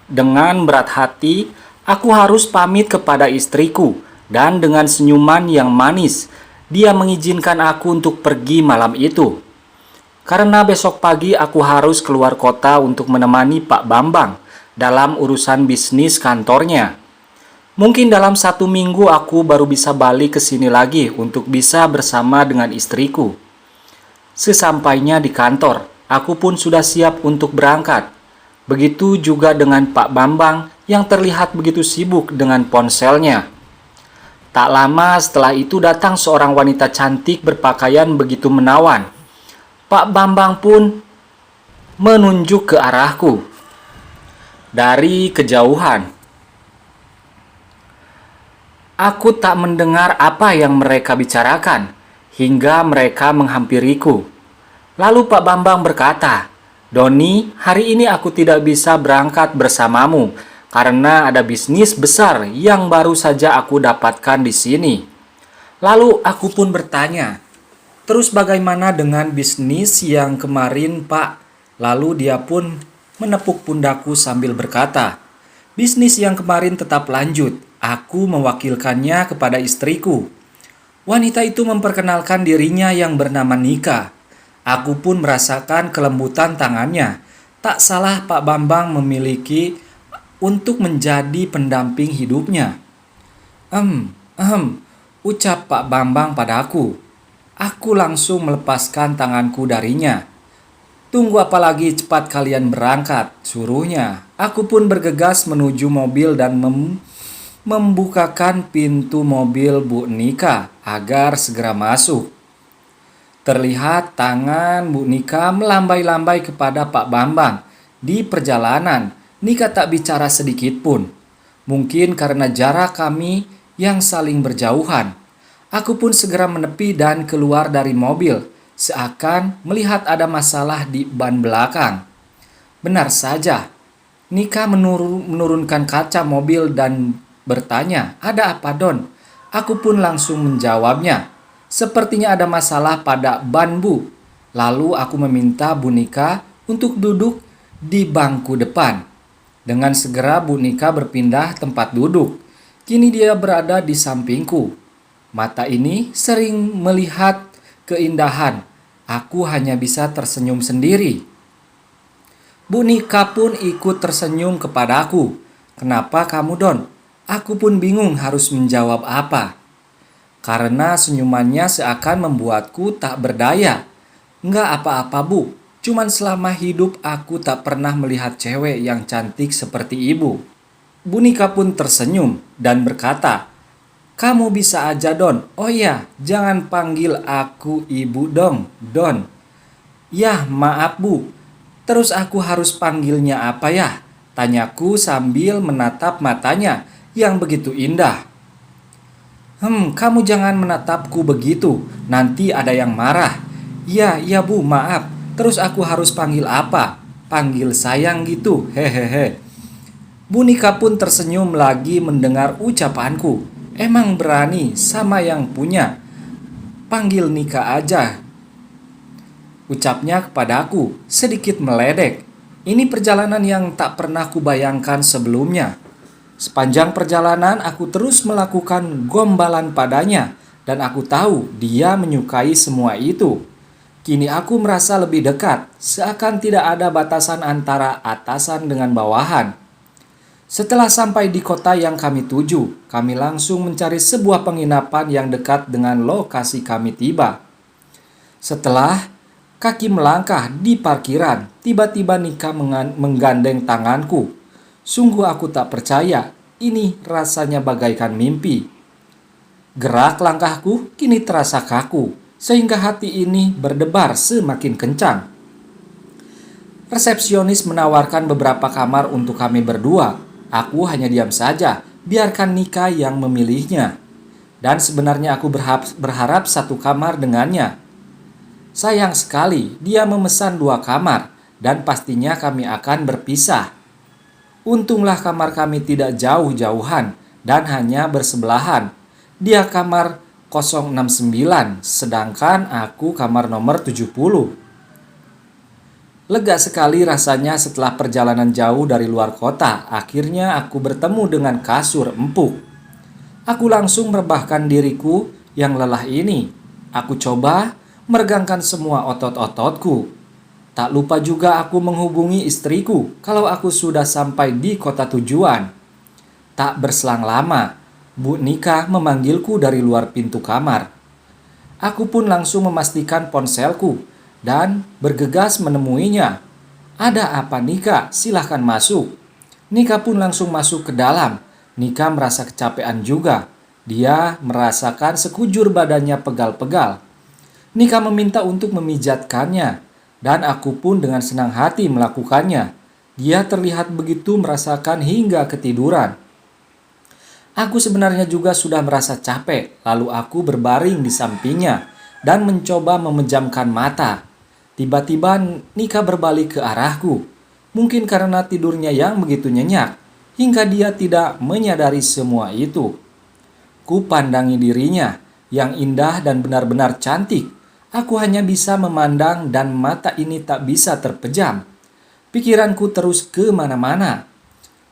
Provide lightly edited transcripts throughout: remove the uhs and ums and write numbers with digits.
Dengan berat hati, aku harus pamit kepada istriku, dan dengan senyuman yang manis, dia mengizinkan aku untuk pergi malam itu. Karena besok pagi aku harus keluar kota untuk menemani Pak Bambang dalam urusan bisnis kantornya. Mungkin dalam 1 minggu aku baru bisa balik ke sini lagi untuk bisa bersama dengan istriku. Sesampainya di kantor, aku pun sudah siap untuk berangkat. Begitu juga dengan Pak Bambang yang terlihat begitu sibuk dengan ponselnya. Tak lama setelah itu datang seorang wanita cantik berpakaian begitu menawan. Pak Bambang pun menunjuk ke arahku dari kejauhan. Aku tak mendengar apa yang mereka bicarakan hingga mereka menghampiriku. Lalu Pak Bambang berkata, "Doni, hari ini aku tidak bisa berangkat bersamamu karena ada bisnis besar yang baru saja aku dapatkan di sini." Lalu aku pun bertanya, "Terus bagaimana dengan bisnis yang kemarin, Pak?" Lalu dia pun menepuk pundakku sambil berkata, "Bisnis yang kemarin tetap lanjut. Aku mewakilkannya kepada istriku." Wanita itu memperkenalkan dirinya yang bernama Nika. Aku pun merasakan kelembutan tangannya. Tak salah Pak Bambang memiliki untuk menjadi pendamping hidupnya. Ucap Pak Bambang padaku. Aku langsung melepaskan tanganku darinya. "Tunggu apa lagi, cepat kalian berangkat," suruhnya. Aku pun bergegas menuju mobil dan membukakan pintu mobil Bu Nika agar segera masuk. Terlihat tangan Bu Nika melambai-lambai kepada Pak Bambang. Di perjalanan, Nika tak bicara sedikit pun. Mungkin karena jarak kami yang saling berjauhan. Aku pun segera menepi dan keluar dari mobil, seakan melihat ada masalah di ban belakang. Benar saja, Nika menurunkan kaca mobil dan bertanya, "Ada apa, Don?" Aku pun langsung menjawabnya, "Sepertinya ada masalah pada ban, Bu." Lalu aku meminta Bu Nika untuk duduk di bangku depan. Dengan segera Bu Nika berpindah tempat duduk. Kini dia berada di sampingku. Mata ini sering melihat keindahan. Aku hanya bisa tersenyum sendiri. Bu Nika pun ikut tersenyum kepadaku. "Kenapa kamu, Don?" Aku pun bingung harus menjawab apa. Karena senyumannya seakan membuatku tak berdaya. "Enggak apa-apa, Bu. Cuman selama hidup aku tak pernah melihat cewek yang cantik seperti ibu." Bu Nika pun tersenyum dan berkata, "Kamu bisa aja, Don. Oh ya, jangan panggil aku ibu dong, Don." "Yah, maaf, Bu. Terus aku harus panggilnya apa ya?" tanyaku sambil menatap matanya yang begitu indah. Kamu jangan menatapku begitu, nanti ada yang marah." "Ya, ya Bu, maaf. Terus aku harus panggil apa?" "Panggil sayang gitu, hehehe." Bu Nika pun tersenyum lagi mendengar ucapanku. "Emang berani sama yang punya. Panggil Nika aja," ucapnya kepadaku, sedikit meledek. Ini perjalanan yang tak pernah kubayangkan sebelumnya. Sepanjang perjalanan aku terus melakukan gombalan padanya dan aku tahu dia menyukai semua itu. Kini aku merasa lebih dekat, seakan tidak ada batasan antara atasan dengan bawahan. Setelah sampai di kota yang kami tuju, kami langsung mencari sebuah penginapan yang dekat dengan lokasi kami tiba. Setelah kaki melangkah di parkiran, tiba-tiba Nika menggandeng tanganku. Sungguh aku tak percaya, ini rasanya bagaikan mimpi. Gerak langkahku kini terasa kaku, sehingga hati ini berdebar semakin kencang. Resepsionis menawarkan beberapa kamar untuk kami berdua. Aku hanya diam saja, biarkan Nika yang memilihnya. Dan sebenarnya aku berharap satu kamar dengannya. Sayang sekali, dia memesan 2 kamar, dan pastinya kami akan berpisah. Untunglah kamar kami tidak jauh-jauhan dan hanya bersebelahan. Dia kamar 069, sedangkan aku kamar nomor 70. Lega sekali rasanya setelah perjalanan jauh dari luar kota. Akhirnya aku bertemu dengan kasur empuk. Aku langsung merebahkan diriku yang lelah ini. Aku coba meregangkan semua otot-ototku. Tak lupa juga aku menghubungi istriku kalau aku sudah sampai di kota tujuan. Tak berselang lama, Bu Nika memanggilku dari luar pintu kamar. Aku pun langsung memastikan ponselku dan bergegas menemuinya. "Ada apa Nika? Silahkan masuk." Nika pun langsung masuk ke dalam. Nika merasa kecapean juga. Dia merasakan sekujur badannya pegal-pegal. Nika meminta untuk memijatkannya, dan aku pun dengan senang hati melakukannya. Dia terlihat begitu merasakan hingga ketiduran. Aku sebenarnya juga sudah merasa capek, lalu aku berbaring di sampingnya dan mencoba memejamkan mata. Tiba-tiba Nika berbalik ke arahku, mungkin karena tidurnya yang begitu nyenyak, hingga dia tidak menyadari semua itu. Ku pandangi dirinya, yang indah dan benar-benar cantik. Aku hanya bisa memandang dan mata ini tak bisa terpejam. Pikiranku terus kemana-mana.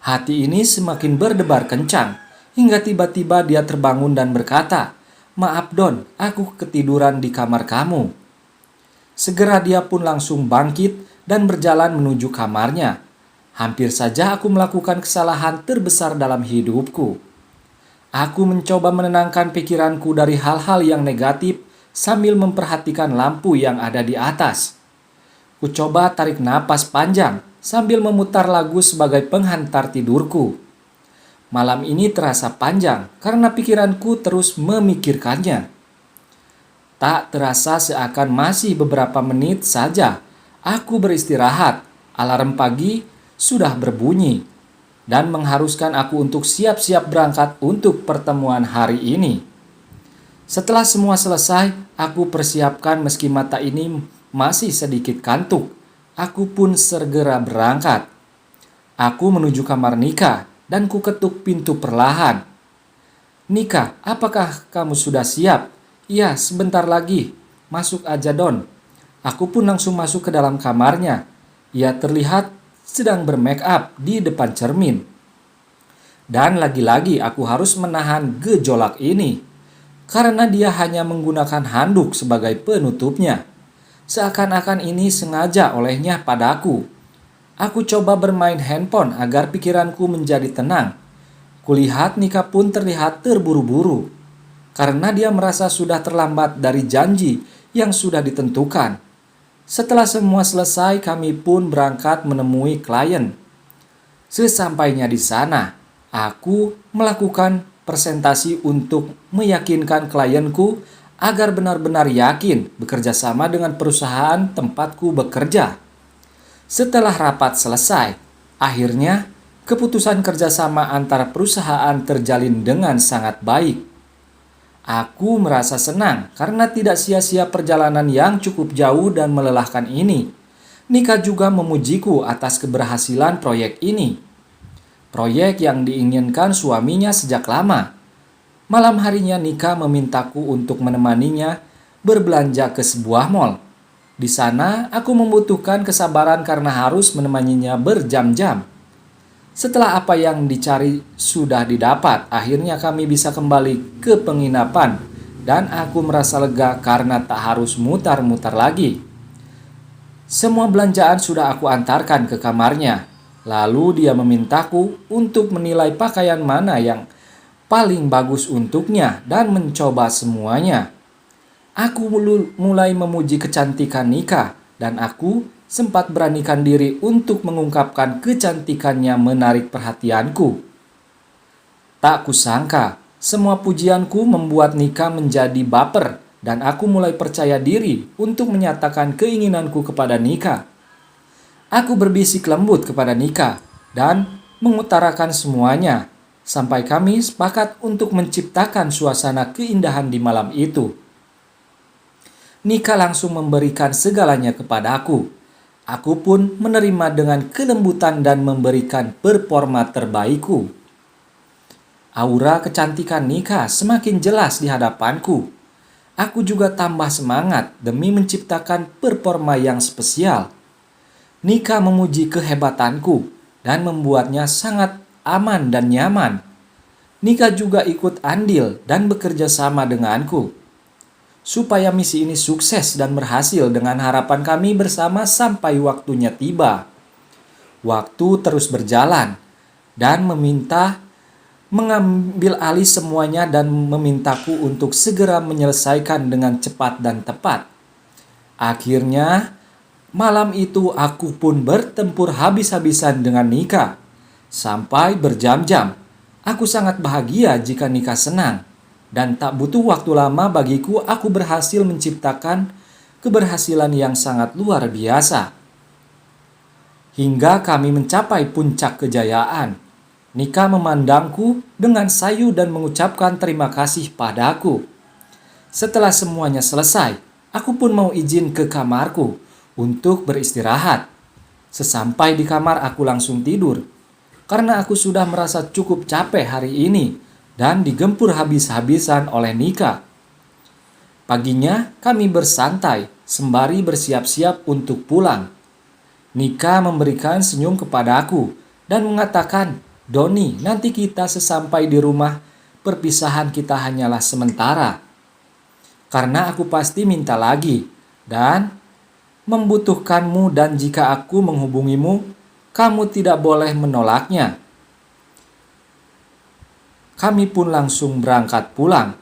Hati ini semakin berdebar kencang, hingga tiba-tiba dia terbangun dan berkata, "Maaf Don, aku ketiduran di kamar kamu." Segera dia pun langsung bangkit dan berjalan menuju kamarnya. Hampir saja aku melakukan kesalahan terbesar dalam hidupku. Aku mencoba menenangkan pikiranku dari hal-hal yang negatif sambil memperhatikan lampu yang ada di atas. Ku coba tarik napas panjang sambil memutar lagu sebagai penghantar tidurku. Malam ini terasa panjang karena pikiranku terus memikirkannya. Tak terasa seakan masih beberapa menit saja aku beristirahat. Alarm pagi sudah berbunyi dan mengharuskan aku untuk siap-siap berangkat untuk pertemuan hari ini. Setelah semua selesai, aku persiapkan meski mata ini masih sedikit kantuk. Aku pun segera berangkat. Aku menuju kamar Nika dan ku ketuk pintu perlahan. "Nika, apakah kamu sudah siap?" "Iya, sebentar lagi. Masuk aja Don." Aku pun langsung masuk ke dalam kamarnya. Ia terlihat sedang bermake up di depan cermin. Dan lagi-lagi aku harus menahan gejolak ini, karena dia hanya menggunakan handuk sebagai penutupnya. Seakan-akan ini sengaja olehnya padaku. Aku coba bermain handphone agar pikiranku menjadi tenang. Kulihat Nika pun terlihat terburu-buru, karena dia merasa sudah terlambat dari janji yang sudah ditentukan. Setelah semua selesai, kami pun berangkat menemui klien. Sesampainya di sana, aku melakukan presentasi untuk meyakinkan klienku agar benar-benar yakin bekerja sama dengan perusahaan tempatku bekerja. Setelah rapat selesai, akhirnya keputusan kerjasama antara perusahaan terjalin dengan sangat baik. Aku merasa senang karena tidak sia-sia perjalanan yang cukup jauh dan melelahkan ini. Nika juga memujiku atas keberhasilan proyek ini. Proyek yang diinginkan suaminya sejak lama. Malam harinya Nika memintaku untuk menemaninya berbelanja ke sebuah mall. Di sana aku membutuhkan kesabaran karena harus menemaninya berjam-jam. Setelah apa yang dicari sudah didapat, akhirnya kami bisa kembali ke penginapan dan aku merasa lega karena tak harus mutar-mutar lagi. Semua belanjaan sudah aku antarkan ke kamarnya. Lalu dia memintaku untuk menilai pakaian mana yang paling bagus untuknya dan mencoba semuanya. Aku mulai memuji kecantikan Nika dan aku sempat beranikan diri untuk mengungkapkan kecantikannya menarik perhatianku. Tak kusangka, semua pujianku membuat Nika menjadi baper dan aku mulai percaya diri untuk menyatakan keinginanku kepada Nika. Aku berbisik lembut kepada Nika dan mengutarakan semuanya sampai kami sepakat untuk menciptakan suasana keindahan di malam itu. Nika langsung memberikan segalanya kepadaku. Aku pun menerima dengan kelembutan dan memberikan performa terbaikku. Aura kecantikan Nika semakin jelas di hadapanku. Aku juga tambah semangat demi menciptakan performa yang spesial. Nika memuji kehebatanku dan membuatnya sangat aman dan nyaman. Nika juga ikut andil dan bekerja sama denganku supaya misi ini sukses dan berhasil dengan harapan kami bersama sampai waktunya tiba. Waktu terus berjalan dan mengambil alih semuanya dan memintaku untuk segera menyelesaikan dengan cepat dan tepat. Akhirnya, malam itu aku pun bertempur habis-habisan dengan Nika. Sampai berjam-jam. Aku sangat bahagia jika Nika senang. Dan tak butuh waktu lama bagiku, aku berhasil menciptakan keberhasilan yang sangat luar biasa. Hingga kami mencapai puncak kejayaan. Nika memandangku dengan sayu dan mengucapkan terima kasih padaku. Setelah semuanya selesai, aku pun mau izin ke kamarku untuk beristirahat. Sesampai di kamar aku langsung tidur, karena aku sudah merasa cukup capek hari ini dan digempur habis-habisan oleh Nika. Paginya kami bersantai sembari bersiap-siap untuk pulang. Nika memberikan senyum kepadaku dan mengatakan, "Doni, nanti kita sesampai di rumah, perpisahan kita hanyalah sementara. Karena aku pasti minta lagi dan membutuhkanmu, dan jika aku menghubungimu, kamu tidak boleh menolaknya." Kami pun langsung berangkat pulang.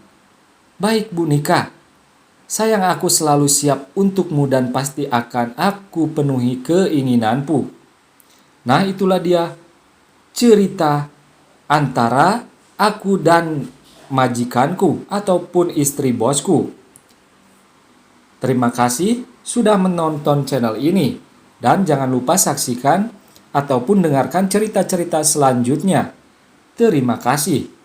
"Baik Bu Nika, sayang aku selalu siap untukmu dan pasti akan aku penuhi keinginanmu." Nah, itulah dia cerita antara aku dan majikanku ataupun istri bosku. Terima kasih sudah menonton channel ini dan jangan lupa saksikan ataupun dengarkan cerita-cerita selanjutnya. Terima kasih.